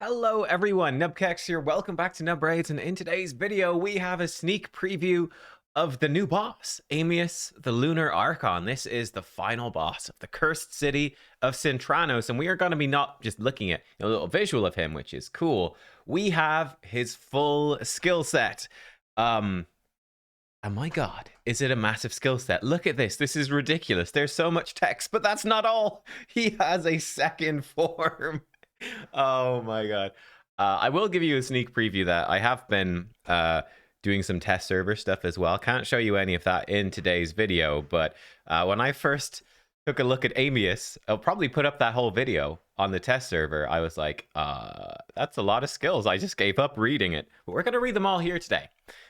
Hello everyone, nubkeks here. Welcome back to Nub Raids, and in today's video we have a sneak preview of the new boss, Amius the Lunar Archon. This is the final boss of the Cursed City of Sintranos, and we are going to be not just looking at a little visual of him, which is cool. We have his full skill set. And my god, is it a massive skill set? Look at this. This is ridiculous. There's so much text, but that's not all. He has a second form. Oh my god. I will give you a sneak preview that I have been doing some test server stuff as well. Can't show you any of that in today's video, but when I first took a look at Amius, I'll probably put up that whole video on the test server. I was like, that's a lot of skills. I just gave up reading it. But we're going to read them all here today.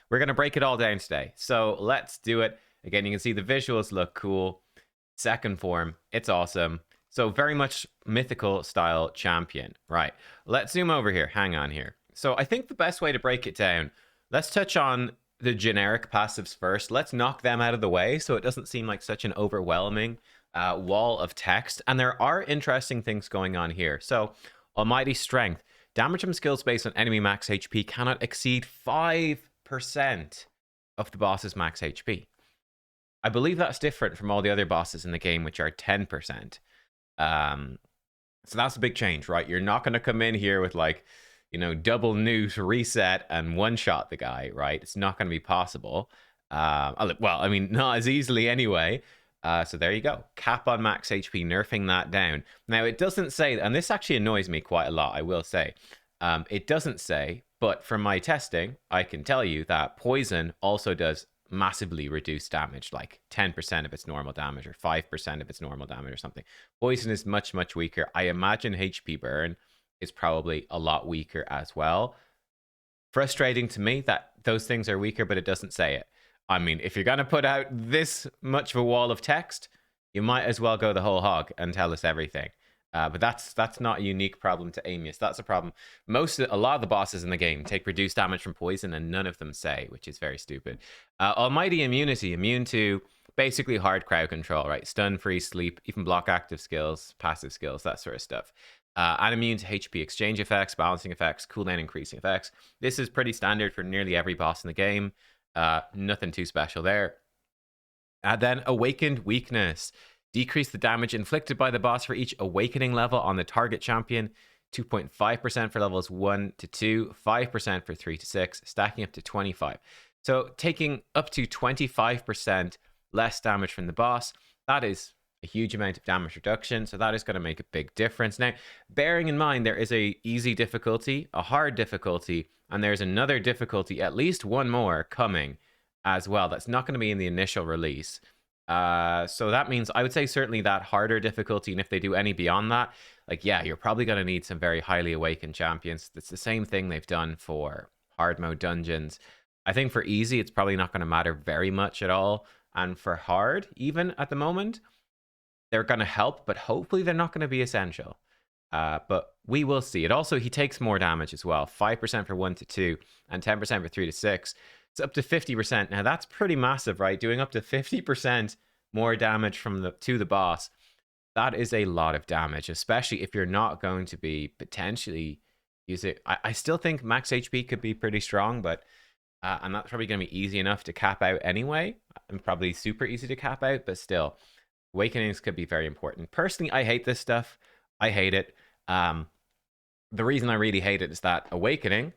We're going to break it all down today. So let's do it. Again, you can see the visuals look cool. Second form, it's awesome. So very much mythical style champion. Right, let's zoom over here. Hang on here. So I think the best way to break it down, let's touch on the generic passives first. Let's knock them out of the way so it doesn't seem like such an overwhelming wall of text. And there are interesting things going on here. So Almighty Strength. Damage from skills based on enemy max HP cannot exceed 5% of the boss's max HP. I believe that's different from all the other bosses in the game, which are 10%. So that's a big change, right? You're not going to come in here with like, you know, double newt, reset, and one-shot the guy, right? It's not going to be possible. Well, I mean, not as easily anyway. So there you go. Cap on max HP, nerfing that down. Now, it doesn't say, and this actually annoys me quite a lot, I will say. It doesn't say, but from my testing, I can tell you that poison also does massively reduced damage, like 10% of its normal damage or 5% of its normal damage or something. Poison is much weaker. I imagine HP burn is probably a lot weaker as well. Frustrating to me that those things are weaker, but it doesn't say it. I mean, if you're gonna put out this much of a wall of text, you might as well go the whole hog and tell us everything. But that's not a unique problem to Amius. That's a problem. A lot of the bosses in the game take reduced damage from poison, and none of them say, which is very stupid. Almighty Immunity, immune to basically hard crowd control, right? Stun, freeze, sleep, even block active skills, passive skills, that sort of stuff. And immune to HP exchange effects, balancing effects, cooldown increasing effects. This is pretty standard for nearly every boss in the game. Nothing too special there. Then Awakened Weakness. Decrease the damage inflicted by the boss for each awakening level on the target champion. 2.5% for levels 1 to 2, 5% for 3 to 6, stacking up to 25. So taking up to 25% less damage from the boss, that is a huge amount of damage reduction. So that is going to make a big difference. Now, bearing in mind, there is a easy difficulty, a hard difficulty, and there's another difficulty, at least one more coming as well. That's not going to be in the initial release. So that means I would say certainly that harder difficulty, and if they do any beyond that, like, yeah, you're probably going to need some very highly awakened champions. It's the same thing they've done for hard mode dungeons. I think for easy, it's probably not going to matter very much at all. And for hard, even at the moment, they're going to help, but hopefully they're not going to be essential. But we will see. It also, he takes more damage as well. 5% for 1 to 2 and 10% for 3 to 6. It's up to 50%. Now, that's pretty massive, right? Doing up to 50% more damage to the boss. That is a lot of damage, especially if you're not going to be potentially using... I still think max HP could be pretty strong, but and that's probably going to be easy enough to cap out anyway. And probably super easy to cap out, but still, awakenings could be very important. Personally, I hate this stuff. I hate it. The reason I really hate it is that awakening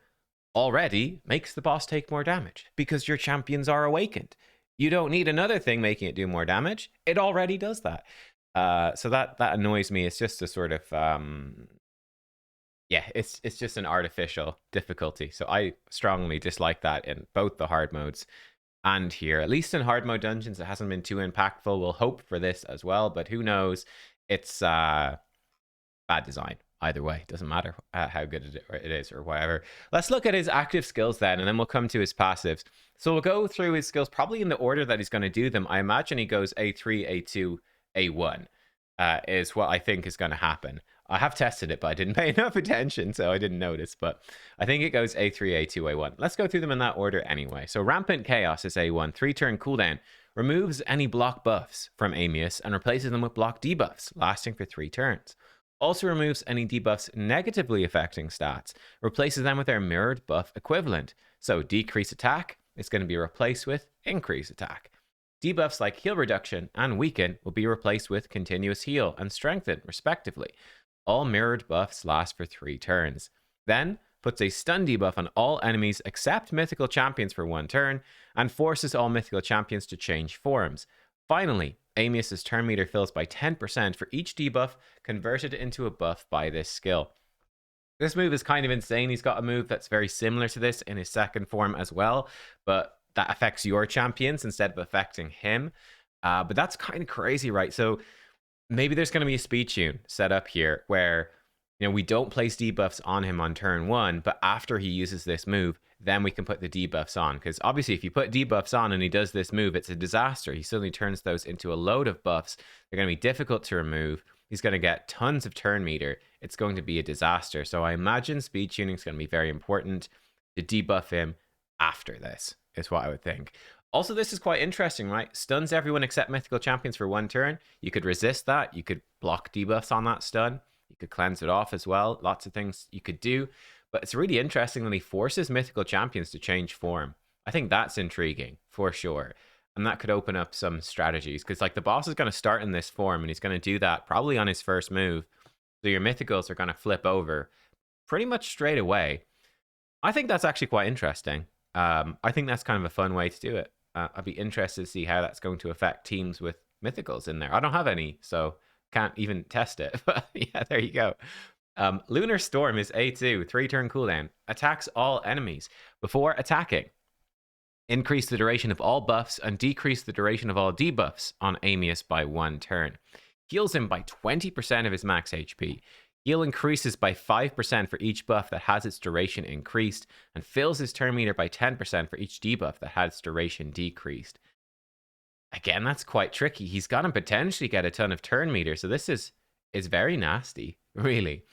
already makes the boss take more damage because your champions are awakened. You don't need another thing making it do more damage. It already does that. So that annoys me. It's just a sort of yeah, it's just an artificial difficulty. So I strongly dislike that in both the hard modes and here. At least in hard mode dungeons, it hasn't been too impactful. We'll hope for this as well, but who knows? It's bad design. Either way, doesn't matter how good it is or whatever. Let's look at his active skills then, and then we'll come to his passives. So we'll go through his skills probably in the order that he's going to do them. I imagine he goes A3, A2, A1 is what I think is going to happen. I have tested it, but I didn't pay enough attention, so I didn't notice. But I think it goes A3, A2, A1. Let's go through them in that order anyway. So Rampant Chaos is A1, 3-turn cooldown. Removes any block buffs from Amius and replaces them with block debuffs, lasting for 3 turns. Also removes any debuffs negatively affecting stats, replaces them with their mirrored buff equivalent. So decrease attack is going to be replaced with increase attack. Debuffs like heal reduction and weaken will be replaced with continuous heal and strengthen, respectively. All mirrored buffs last for 3 turns. Then puts a stun debuff on all enemies except mythical champions for 1 turn, and forces all mythical champions to change forms. Finally, Amius's turn meter fills by 10% for each debuff converted into a buff by this skill. This move is kind of insane. He's got a move that's very similar to this in his second form as well, but that affects your champions instead of affecting him. But that's kind of crazy, right? So maybe there's going to be a speed tune set up here where, you know, we don't place debuffs on him on turn 1, but after he uses this move, then we can put the debuffs on. Because obviously, if you put debuffs on and he does this move, it's a disaster. He suddenly turns those into a load of buffs. They're going to be difficult to remove. He's going to get tons of turn meter. It's going to be a disaster. So I imagine speed tuning is going to be very important to debuff him after this, is what I would think. Also, this is quite interesting, right? Stuns everyone except mythical champions for 1 turn. You could resist that. You could block debuffs on that stun. You could cleanse it off as well. Lots of things you could do. But it's really interesting when he forces mythical champions to change form. I think that's intriguing, for sure. And that could open up some strategies. Because like the boss is going to start in this form, and he's going to do that probably on his first move. So your mythicals are going to flip over pretty much straight away. I think that's actually quite interesting. I think that's kind of a fun way to do it. I'd be interested to see how that's going to affect teams with mythicals in there. I don't have any, so can't even test it. But yeah, there you go. Lunar Storm is A2, 3-turn cooldown. Attacks all enemies. Before attacking, increase the duration of all buffs and decrease the duration of all debuffs on Amius by 1 turn. Heals him by 20% of his max HP. Heal increases by 5% for each buff that has its duration increased, and fills his turn meter by 10% for each debuff that has its duration decreased. Again, that's quite tricky. He's going to potentially get a ton of turn meter, so this is very nasty, really.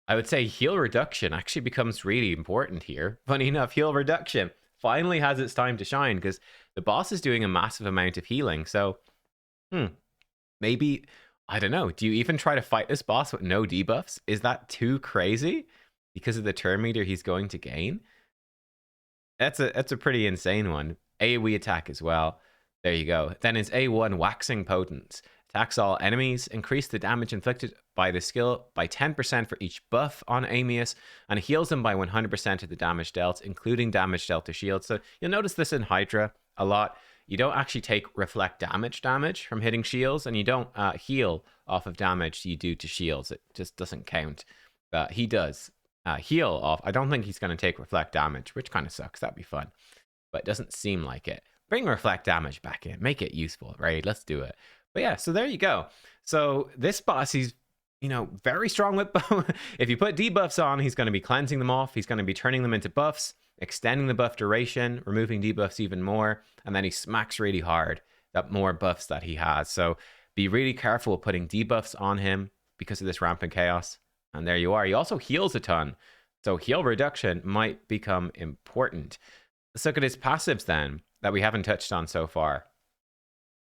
I would say heal reduction actually becomes really important here. Funny enough, heal reduction finally has its time to shine because the boss is doing a massive amount of healing. So, maybe, I don't know. Do you even try to fight this boss with no debuffs? Is that too crazy because of the turn meter he's going to gain? That's a pretty insane one. AoE attack as well. There you go. Then is A1 Waxing Potence. Attacks all enemies, increase the damage inflicted by the skill by 10% for each buff on Amius, and heals them by 100% of the damage dealt, including damage dealt to shields. So you'll notice this in Hydra a lot. You don't actually take reflect damage from hitting shields, and you don't heal off of damage you do to shields. It just doesn't count. He does heal off. I don't think he's going to take reflect damage, which kind of sucks. That'd be fun, but it doesn't seem like it. Bring reflect damage back in. Make it useful, right? Let's do it. But yeah, so there you go. So this boss, he's, you know, very strong with if you put debuffs on, he's going to be cleansing them off. He's going to be turning them into buffs, extending the buff duration, removing debuffs even more. And then he smacks really hard that more buffs that he has. So be really careful with putting debuffs on him because of this rampant chaos. And there you are. He also heals a ton. So heal reduction might become important. Let's look at his passives then that we haven't touched on so far.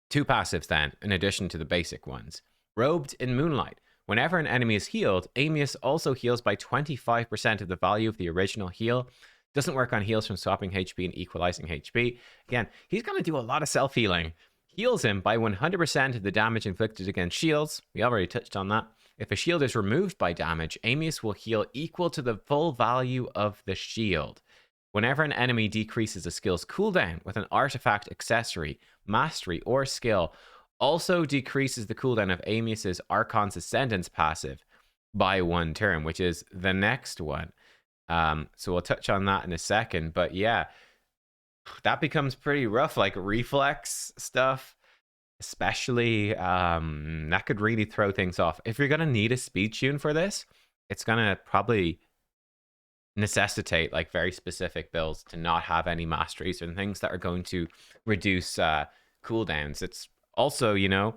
2 passives then, in addition to the basic ones. Robed in Moonlight. Whenever an enemy is healed, Amius also heals by 25% of the value of the original heal. Doesn't work on heals from swapping HP and equalizing HP. Again, he's going to do a lot of self-healing. Heals him by 100% of the damage inflicted against shields. We already touched on that. If a shield is removed by damage, Amius will heal equal to the full value of the shield. Whenever an enemy decreases a skill's cooldown with an artifact, accessory, mastery, or skill, also decreases the cooldown of Amius's Archon's Ascendant's passive by 1 turn, which is the next one. So we'll touch on that in a second. But yeah, that becomes pretty rough, like reflex stuff, especially. That could really throw things off. If you're going to need a speed tune for this, it's going to probably necessitate like very specific builds to not have any masteries and things that are going to reduce cooldowns. It's also, you know,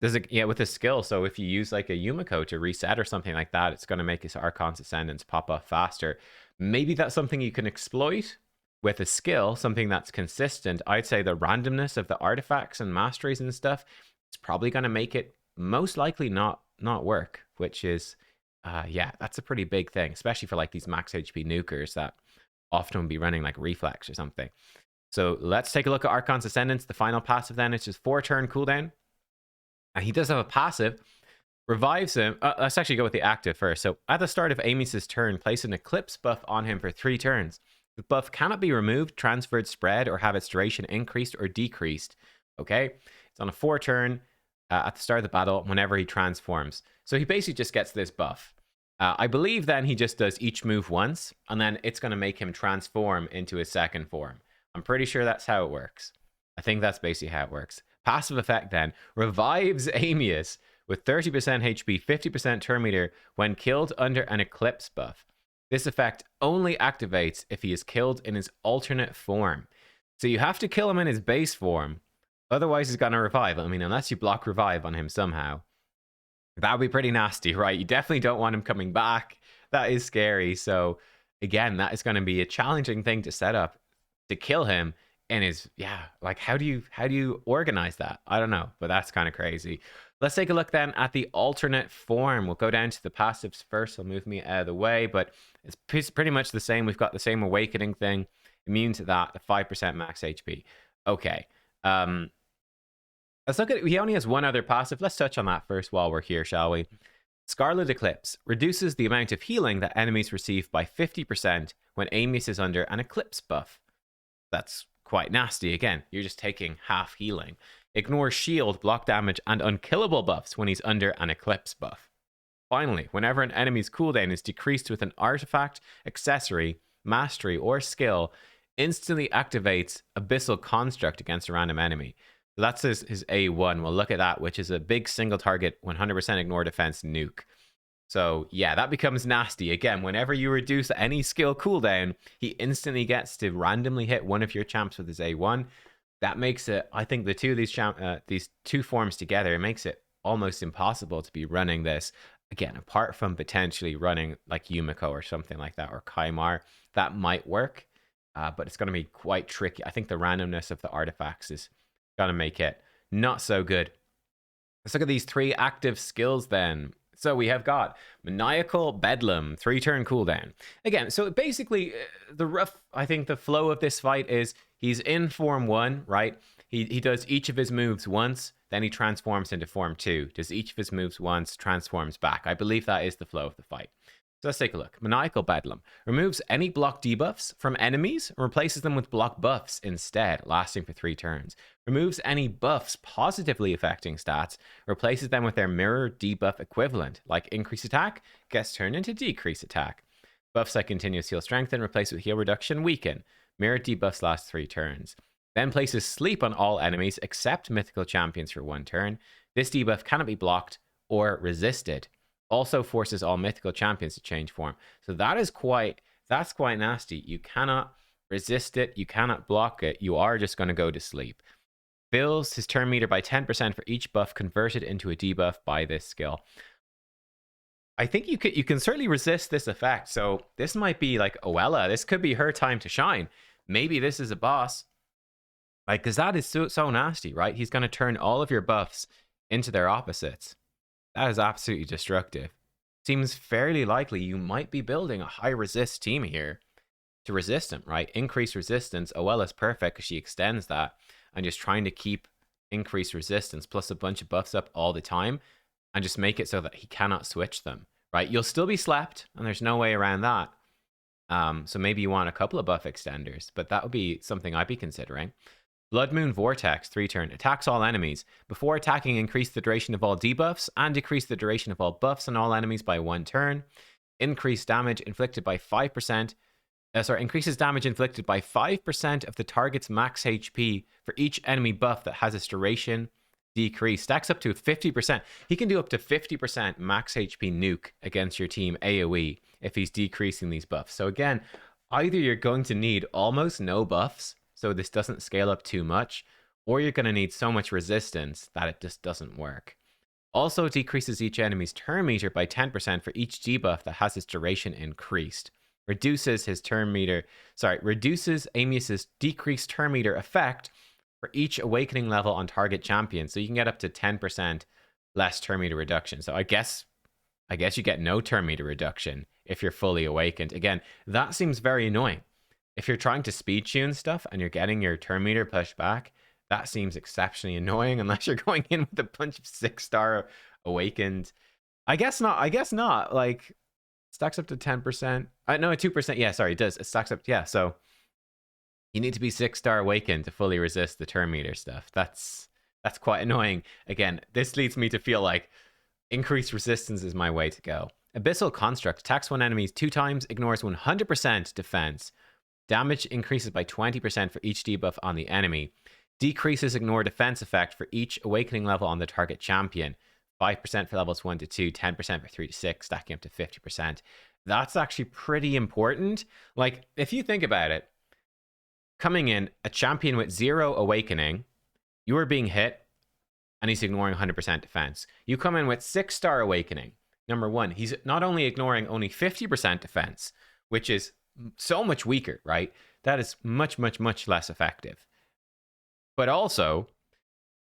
there's with a skill. So if you use like a Yumiko to reset or something like that, it's going to make his Archon's Ascendants pop up faster. Maybe that's something you can exploit with a skill, something that's consistent. I'd say the randomness of the artifacts and masteries and stuff, it's probably going to make it most likely not work, which is Yeah, that's a pretty big thing, especially for like these max HP nukers that often would be running like reflex or something. So let's take a look at Archon's Ascendants. The final passive then, it's just 4-turn cooldown. And he does have a passive, revives him. Let's actually go with the active first. So at the start of Amius's turn, place an Eclipse buff on him for 3 turns. The buff cannot be removed, transferred, spread, or have its duration increased or decreased. Okay? It's on a 4-turn at the start of the battle whenever he transforms. So he basically just gets this buff. I believe then he just does each move once, and then it's going to make him transform into his second form. I'm pretty sure that's how it works. I think that's basically how it works. Passive effect then revives Amius with 30% HP, 50% turn meter when killed under an Eclipse buff. This effect only activates if he is killed in his alternate form. So you have to kill him in his base form, otherwise he's going to revive. I mean, unless you block revive on him somehow. That would be pretty nasty, right? You definitely don't want him coming back. That is scary. So again, that is going to be a challenging thing to set up to kill him. And is, yeah, like how do you organize that? I don't know, but that's kind of crazy. Let's take a look then at the alternate form. We'll go down to the passives first. I'll move me out of the way, but it's pretty much the same. We've got the same awakening thing, immune to that, the 5% max HP. Okay. Let's look at it. He only has one other passive. Let's touch on that first while we're here, shall we? Scarlet Eclipse reduces the amount of healing that enemies receive by 50% when Amius is under an Eclipse buff. That's quite nasty. Again, you're just taking half healing. Ignore shield, block damage, and unkillable buffs when he's under an Eclipse buff. Finally, whenever an enemy's cooldown is decreased with an artifact, accessory, mastery, or skill, instantly activates Abyssal Construct against a random enemy. So that's his A1. We'll look at that, which is a big single target, 100% ignore defense nuke. So yeah, that becomes nasty. Again, whenever you reduce any skill cooldown, he instantly gets to randomly hit one of your champs with his A1. That makes it, I think the two of these two forms together, it makes it almost impossible to be running this. Again, apart from potentially running like Yumiko or something like that, or Kaimar, that might work. But it's going to be quite tricky. I think the randomness of the artifacts is going to make it not so good. Let's look at these 3 active skills then. So we have got Maniacal Bedlam, 3-turn cooldown. Again, so basically I think the flow of this fight is he's in form 1, right? He does each of his moves once, then he transforms into form 2. Does each of his moves once, transforms back. I believe that is the flow of the fight. So let's take a look. Maniacal Bedlam removes any block debuffs from enemies and replaces them with block buffs instead, lasting for 3 turns. Removes any buffs positively affecting stats, replaces them with their mirror debuff equivalent, like increase attack, gets turned into decrease attack. Buffs like continuous heal strengthen, replace with heal reduction weaken. Mirror debuffs last 3 turns. Then places sleep on all enemies except mythical champions for 1 turn. This debuff cannot be blocked or resisted. Also forces all mythical champions to change form. So that's quite nasty. You cannot resist it. You cannot block it. You are just going to go to sleep. Fills his turn meter by 10% for each buff converted into a debuff by this skill. I think you can certainly resist this effect. So this might be like Oella. This could be her time to shine. Maybe this is a boss. Like, because that is so nasty, right? He's going to turn all of your buffs into their opposites. That is absolutely destructive. Seems fairly likely you might be building a high resist team here to resist him, right? Increase resistance. Oella's perfect because she extends that and just trying to keep increased resistance plus a bunch of buffs up all the time and just make it so that he cannot switch them, right? You'll still be slept and there's no way around that. So maybe you want a couple of buff extenders, but that would be something I'd be considering. Blood Moon Vortex, 3-turn, attacks all enemies. Before attacking, increase the duration of all debuffs and decrease the duration of all buffs on all enemies by 1 turn. Increase damage inflicted by 5%. Increases damage inflicted by 5% of the target's max HP for each enemy buff that has its duration decreased. Stacks up to 50%. He can do up to 50% max HP nuke against your team AoE if he's decreasing these buffs. So again, either you're going to need almost no buffs, so this doesn't scale up too much, or you're going to need so much resistance that it just doesn't work. Also decreases each enemy's turn meter by 10% for each debuff that has its duration increased. Reduces Amius's decreased turn meter effect for each awakening level on target champion. So you can get up to 10% less turn meter reduction. So I guess I guess you get no turn meter reduction if you're fully awakened. Again, that seems very annoying. If you're trying to speed tune stuff and you're getting your turn meter pushed back, that seems exceptionally annoying unless you're going in with a bunch of 6-star awakened. I guess not. I guess not. Like, stacks up to 10%. No, 2%. Yeah, sorry, it does. It stacks up. Yeah, so you need to be 6-star awakened to fully resist the turn meter stuff. That's quite annoying. Again, this leads me to feel like increased resistance is my way to go. Abyssal Construct attacks one enemy 2 times, ignores 100% defense. Damage increases by 20% for each debuff on the enemy. Decreases ignore defense effect for each awakening level on the target champion. 5% for levels 1 to 2, 10% for 3 to 6, stacking up to 50%. That's actually pretty important. Like, if you think about it, coming in, a champion with 0 awakening, you are being hit, and he's ignoring 100% defense. You come in with 6-star awakening. Number one, he's not only ignoring only 50% defense, which is so much weaker, right? That is much, much, much less effective. But also,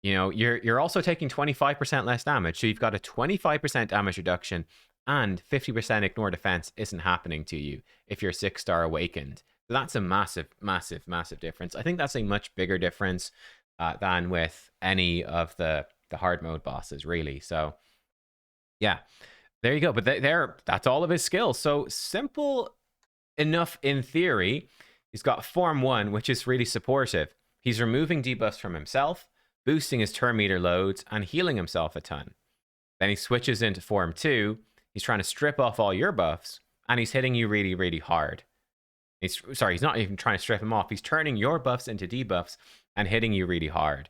you know, you're also taking 25% less damage. So you've got a 25% damage reduction, and 50% ignore defense isn't happening to you if you're 6-star awakened. So that's a massive, massive, massive difference. I think that's a much bigger difference than with any of the hard mode bosses, really. So yeah, there you go. But that's all of his skills. So simple enough in theory. He's got Form 1, which is really supportive. He's removing debuffs from himself, boosting his turn meter loads, and healing himself a ton. Then he switches into Form 2. He's trying to strip off all your buffs, and he's hitting you really, really hard. He's not even trying to strip them off. He's turning your buffs into debuffs and hitting you really hard.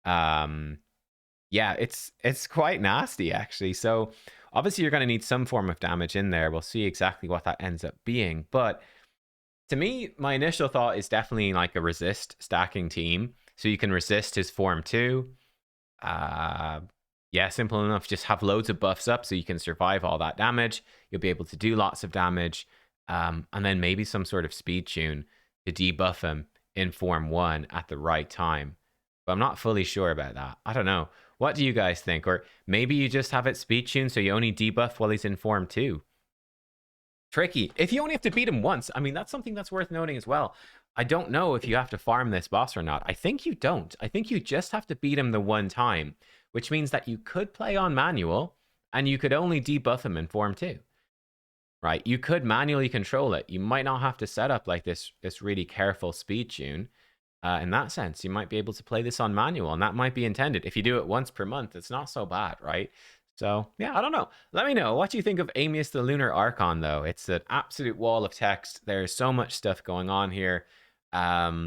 Yeah, it's quite nasty, actually. So obviously you're going to need some form of damage in there. We'll see exactly what that ends up being. But to me, my initial thought is definitely like a resist stacking team. So you can resist his Form 2. Yeah, simple enough. Just have loads of buffs up so you can survive all that damage. You'll be able to do lots of damage. And then maybe some sort of speed tune to debuff him in Form 1 at the right time. But I'm not fully sure about that. I don't know. What do you guys think? Or maybe you just have it speed tuned so you only debuff while he's in Form 2. Tricky. If you only have to beat him once, I mean, that's something that's worth noting as well. I don't know if you have to farm this boss or not. I think you don't. I think you just have to beat him the one time, which means that you could play on manual and you could only debuff him in Form 2. Right? You could manually control it. You might not have to set up like this really careful speed tune. In that sense, you might be able to play this on manual, and that might be intended. If you do it once per month, it's not so bad, right? So, yeah, I don't know. Let me know. What do you think of Amius the Lunar Archon, though? It's an absolute wall of text. There's so much stuff going on here. Yeah,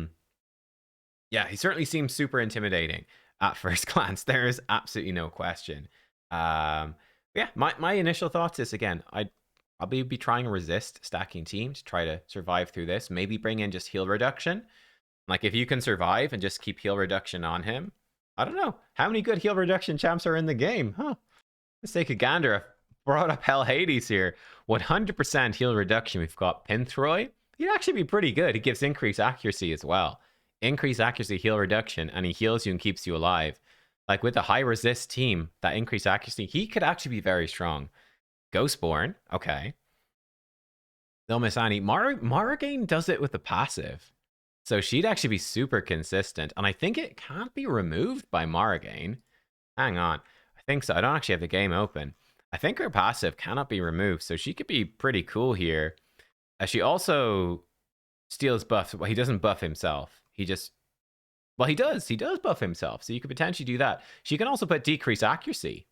he certainly seems super intimidating at first glance. There is absolutely no question. Yeah, my initial thoughts is, again, I'd probably be trying a resist stacking team to try to survive through this. Maybe bring in just heal reduction. Like, if you can survive and just keep heal reduction on him, I don't know. How many good heal reduction champs are in the game? Huh. Let's take a gander. I've brought up Hell Hades here. 100% heal reduction. We've got Pinthroy. He'd actually be pretty good. He gives increased accuracy as well. Increased accuracy, heal reduction, and he heals you and keeps you alive. Like, with a high resist team, that increased accuracy, he could actually be very strong. Ghostborn. Okay. They'll miss Annie. Morrigan does it with the passive. So she'd actually be super consistent. And I think it can't be removed by Morrigan. Hang on. I think so. I don't actually have the game open. I think her passive cannot be removed. So she could be pretty cool here. She also steals buffs. Well, he doesn't buff himself. He just... Well, he does. He does buff himself. So you could potentially do that. She can also put decreased accuracy.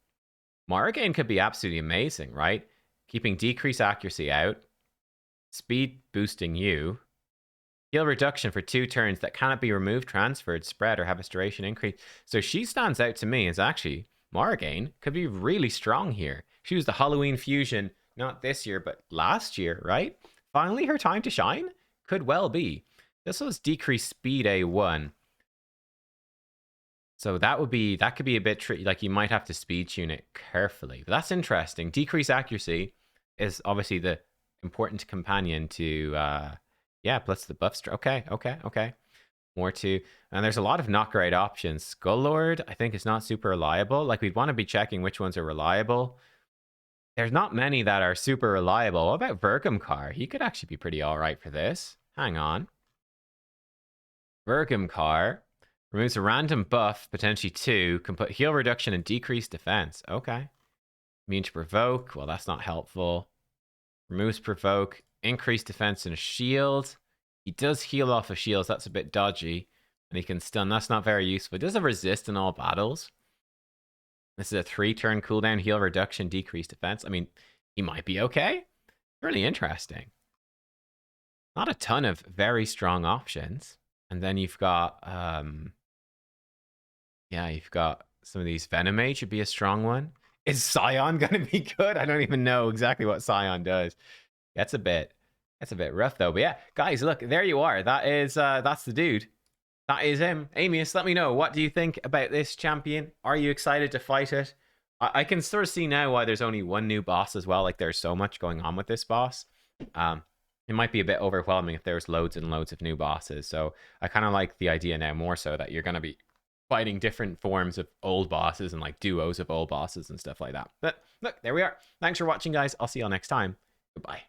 Morrigan could be absolutely amazing, right? Keeping decreased accuracy out. Speed boosting you. Heal reduction for 2 turns that cannot be removed, transferred, spread, or have its duration increase. So she stands out to me as actually, Morrigan could be really strong here. She was the Halloween fusion, not this year, but last year, right? Finally, her time to shine? Could well be. This was decreased speed A1. So that could be a bit tricky. Like, you might have to speed tune it carefully. But that's interesting. Decreased accuracy is obviously the important companion to... yeah, plus the buff. Okay. More to... And there's a lot of not great options. Skull Lord, I think, is not super reliable. Like, we'd want to be checking which ones are reliable. there's not many that are super reliable. What about Verkamkar? He could actually be pretty all right for this. Hang on. Verkamkar removes a random buff, potentially 2, can put heal reduction and decreased defense. Okay. Immune to provoke. Well, that's not helpful. Removes provoke, increased defense and shield. He does heal off of shields. That's a bit dodgy. And he can stun. That's not very useful. He does have resist in all battles. This is a 3-turn cooldown, heal reduction, decreased defense. I mean, he might be okay. Really interesting. Not a ton of very strong options. And then you've got, you've got some of these. Venomage would be a strong one. Is Scion going to be good? I don't even know exactly what Scion does. That's a bit rough though. But yeah, guys, look, there you are. That is, that's the dude. That is him. Amius, let me know. What do you think about this champion? Are you excited to fight it? I can sort of see now why there's only one new boss as well. Like, there's so much going on with this boss. It might be a bit overwhelming if there's loads and loads of new bosses. So I kind of like the idea now more so that you're going to be fighting different forms of old bosses and like duos of old bosses and stuff like that. But look, there we are. Thanks for watching, guys. I'll see y'all next time. Goodbye.